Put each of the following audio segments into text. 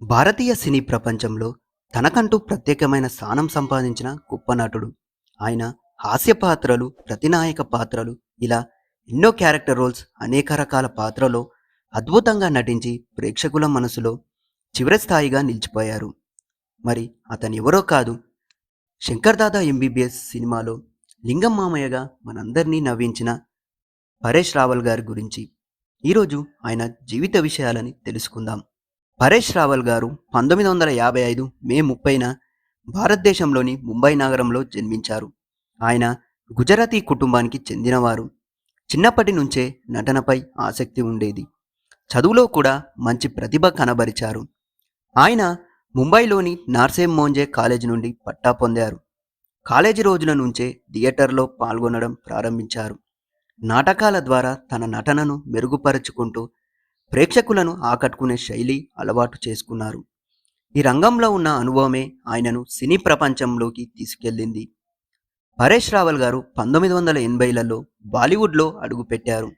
భారతీయ సినీ ప్రపంచంలో తనకంటూ ప్రత్యేకమైన స్థానం సంపాదించిన గొప్ప నటుడు. ఆయన హాస్య పాత్రలు, ప్రతినాయక పాత్రలు ఇలా ఎన్నో క్యారెక్టర్ రోల్స్, అనేక రకాల పాత్రలో అద్భుతంగా నటించి ప్రేక్షకుల మనసులో చివరి స్థాయిగా నిలిచిపోయారు. మరి అతను ఎవరో కాదు, శంకర్ దాదా ఎంబీబీఎస్ సినిమాలో లింగం మామయ్యగా మనందరినీ నవ్వించిన పరేష్ రావల్ గారి గురించి ఈరోజు ఆయన జీవిత విషయాలని తెలుసుకుందాం. పరేష్ రావల్ గారు 1955 మే 30న భారతదేశంలోని ముంబై నగరంలో జన్మించారు. ఆయన గుజరాతీ కుటుంబానికి చెందినవారు. చిన్నప్పటి నుంచే నటనపై ఆసక్తి ఉండేది. చదువులో కూడా మంచి ప్రతిభ కనబరిచారు. ఆయన ముంబైలోని నార్సేమ్ మోంజే కాలేజీ నుండి పట్టా పొందారు. కాలేజీ రోజుల నుంచే థియేటర్లో పాల్గొనడం ప్రారంభించారు. నాటకాల ద్వారా తన నటనను మెరుగుపరుచుకుంటూ ప్రేక్షకులను ఆకట్టుకునే శైలి అలవాటు చేసుకున్నారు. ఈ రంగంలో ఉన్న అనుభవమే ఆయనను సినీ ప్రపంచంలోకి తీసుకెళ్ళింది. పరేష్ రావల్ గారు 1980లలో బాలీవుడ్లో అడుగుపెట్టారు.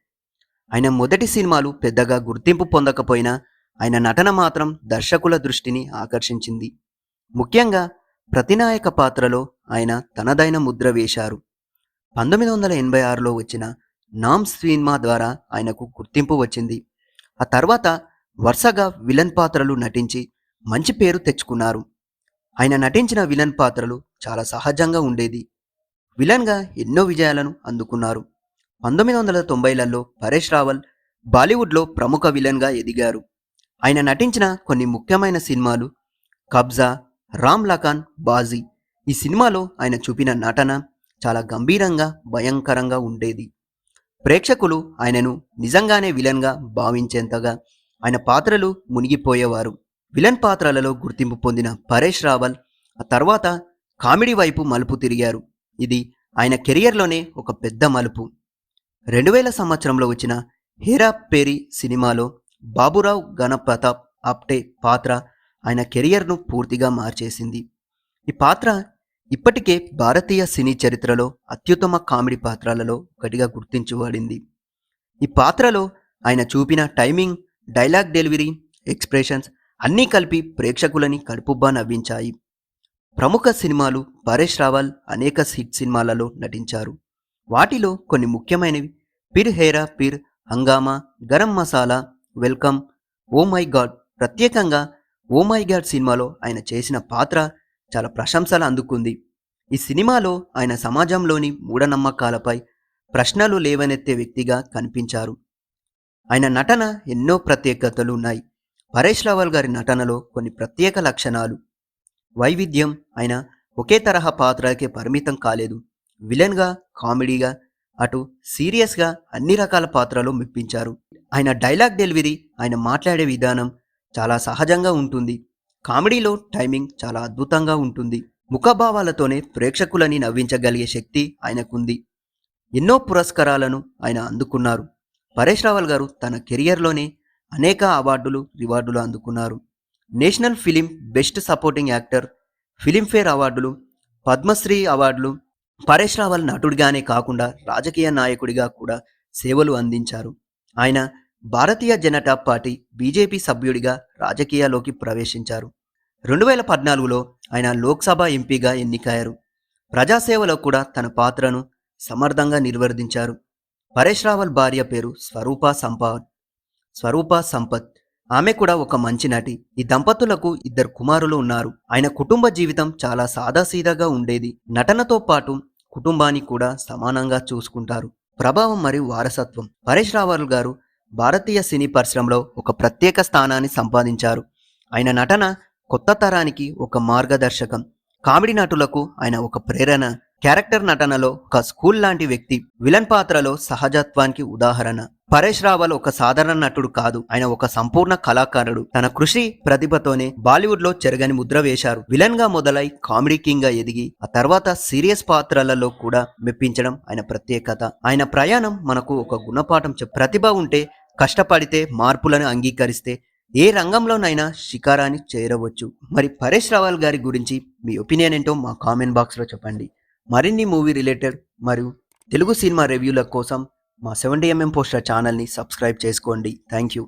ఆయన మొదటి సినిమాలు పెద్దగా గుర్తింపు పొందకపోయినా ఆయన నటన మాత్రం దర్శకుల దృష్టిని ఆకర్షించింది. ముఖ్యంగా ప్రతినాయక పాత్రలో ఆయన తనదైన ముద్ర వేశారు. 1986లో వచ్చిన నామ్ సినిమా ద్వారా ఆయనకు గుర్తింపు వచ్చింది. ఆ తర్వాత వరుసగా విలన్ పాత్రలు నటించి మంచి పేరు తెచ్చుకున్నారు. ఆయన నటించిన విలన్ పాత్రలు చాలా సహజంగా ఉండేది. విలన్గా ఎన్నో విజయాలను అందుకున్నారు. 1990లలో పరేష్ రావల్ బాలీవుడ్లో ప్రముఖ విలన్గా ఎదిగారు. ఆయన నటించిన కొన్ని ముఖ్యమైన సినిమాలు కబ్జా, రామ్ లఖన్, బాజీ. ఈ సినిమాలో ఆయన చూపిన నటన చాలా గంభీరంగా, భయంకరంగా ఉండేది. ప్రేక్షకులు ఆయనను నిజంగానే విలన్గా భావించేంతగా ఆయన పాత్రలు మునిగిపోయేవారు. విలన్ పాత్రలలో గుర్తింపు పొందిన పరేష్ రావల్ ఆ తర్వాత కామెడీ వైపు మలుపు తిరిగారు. ఇది ఆయన కెరియర్లోనే ఒక పెద్ద మలుపు. 2000 సంవత్సరంలో వచ్చిన హేరా పేరీ సినిమాలో బాబురావ్ గణప్రతాప్ ఆప్టే పాత్ర ఆయన కెరియర్ను పూర్తిగా మార్చేసింది. ఈ పాత్ర ఇప్పటికే భారతీయ సినీ చరిత్రలో అత్యుత్తమ కామెడీ పాత్రలలో ఒకటిగా గుర్తించబడింది. ఈ పాత్రలో ఆయన చూపిన టైమింగ్, డైలాగ్ డెలివరీ, ఎక్స్ప్రెషన్స్ అన్నీ కలిపి ప్రేక్షకులని కడుపుబ్బా నవ్వించాయి. ప్రముఖ సినిమాలు పరేష్ రావల్ అనేక హిట్ సినిమాలలో నటించారు. వాటిలో కొన్ని ముఖ్యమైనవి Pir Hera Pheri, Hungama, Garam Masala, welcome, oh my God. ప్రత్యేకంగా ఓ మై గాడ్ సినిమాలో ఆయన చేసిన పాత్ర చాలా ప్రశంసలు అందుకుంది. ఈ సినిమాలో ఆయన సమాజంలోని మూఢనమ్మకాలపై ప్రశ్నలు లేవనెత్తే వ్యక్తిగా కనిపించారు. ఆయన నటన ఎన్నో ప్రత్యేకతలు ఉన్నాయి. పరేష్ రావల్ గారి నటనలో కొన్ని ప్రత్యేక లక్షణాలు. వైవిధ్యం. ఆయన ఒకే తరహా పాత్రలకే పరిమితం కాలేదు. విలన్గా, కామెడీగా, అటు సీరియస్గా అన్ని రకాల పాత్రలు మెప్పించారు. ఆయన డైలాగ్ డెలివరీ, ఆయన మాట్లాడే విధానం చాలా సహజంగా ఉంటుంది. కామెడీలో టైమింగ్ చాలా అద్భుతంగా ఉంటుంది. ముఖభావాలతోనే ప్రేక్షకులని నవ్వించగలిగే శక్తి ఆయనకుంది. ఎన్నో పురస్కారాలను ఆయన అందుకున్నారు. పరేష్ రావల్ గారు తన కెరియర్లోనే అనేక అవార్డులు, రివార్డులు అందుకున్నారు. National film best supporting actor, Filmfare అవార్డులు, పద్మశ్రీ అవార్డులు. పరేష్ రావల్ నటుడిగానే కాకుండా రాజకీయ నాయకుడిగా కూడా సేవలు అందించారు. ఆయన భారతీయ జనతా పార్టీ బీజేపీ సభ్యుడిగా రాజకీయాల్లోకి ప్రవేశించారు. 2014లో ఆయన లోక్సభ ఎంపీగా ఎన్నికయ్యారు. ప్రజాసేవలో కూడా తన పాత్రను సమర్థంగా నిర్వర్తించారు. పరేష్ రావల్ భార్య పేరు స్వరూప సంపత్. ఆమె కూడా ఒక మంచి నటి. ఈ దంపతులకు 2 కుమారులు ఉన్నారు. ఆయన కుటుంబ జీవితం చాలా సాదాసీదాగా ఉండేది. నటనతో పాటు కుటుంబాన్ని కూడా సమానంగా చూసుకుంటారు. ప్రభావం మరియు వారసత్వం. పరేష్ రావల్ గారు భారతీయ సినీ పరిశ్రమలో ఒక ప్రత్యేక స్థానాన్ని సంపాదించారు. ఆయన నటన కొత్త తరానికి ఒక మార్గదర్శకం. కామెడీ నటులకు ఆయన ఒక ప్రేరణ. క్యారెక్టర్ నటనలో ఒక స్కూల్ లాంటి వ్యక్తి. విలన్ పాత్రలో సహజత్వానికి ఉదాహరణ. పరేష్ రావల్ ఒక సాధారణ నటుడు కాదు, ఆయన ఒక సంపూర్ణ కళాకారుడు. తన కృషి, ప్రతిభతోనే బాలీవుడ్ లో చెరగని ముద్ర వేశారు. విలన్ గా మొదలై కామెడీ కింగ్ గా ఎదిగి ఆ తర్వాత సీరియస్ పాత్రలలో కూడా మెప్పించడం ఆయన ప్రత్యేకత. ఆయన ప్రయాణం మనకు ఒక గుణపాఠం. ప్రతిభ ఉంటే, కష్టపడితే, మార్పులను అంగీకరిస్తే ఏ రంగంలోనైనా శిఖరాన్ని చేరవచ్చు. మరి పరేష్ రావల్ గారి గురించి మీ ఒపీనియన్ ఏంటో మా కామెంట్ బాక్స్లో చెప్పండి. మరిన్ని మూవీ రిలేటెడ్ మరియు తెలుగు సినిమా రివ్యూల కోసం మా 70mm పోస్టర్ ఛానల్ని సబ్స్క్రైబ్ చేసుకోండి. Thank you.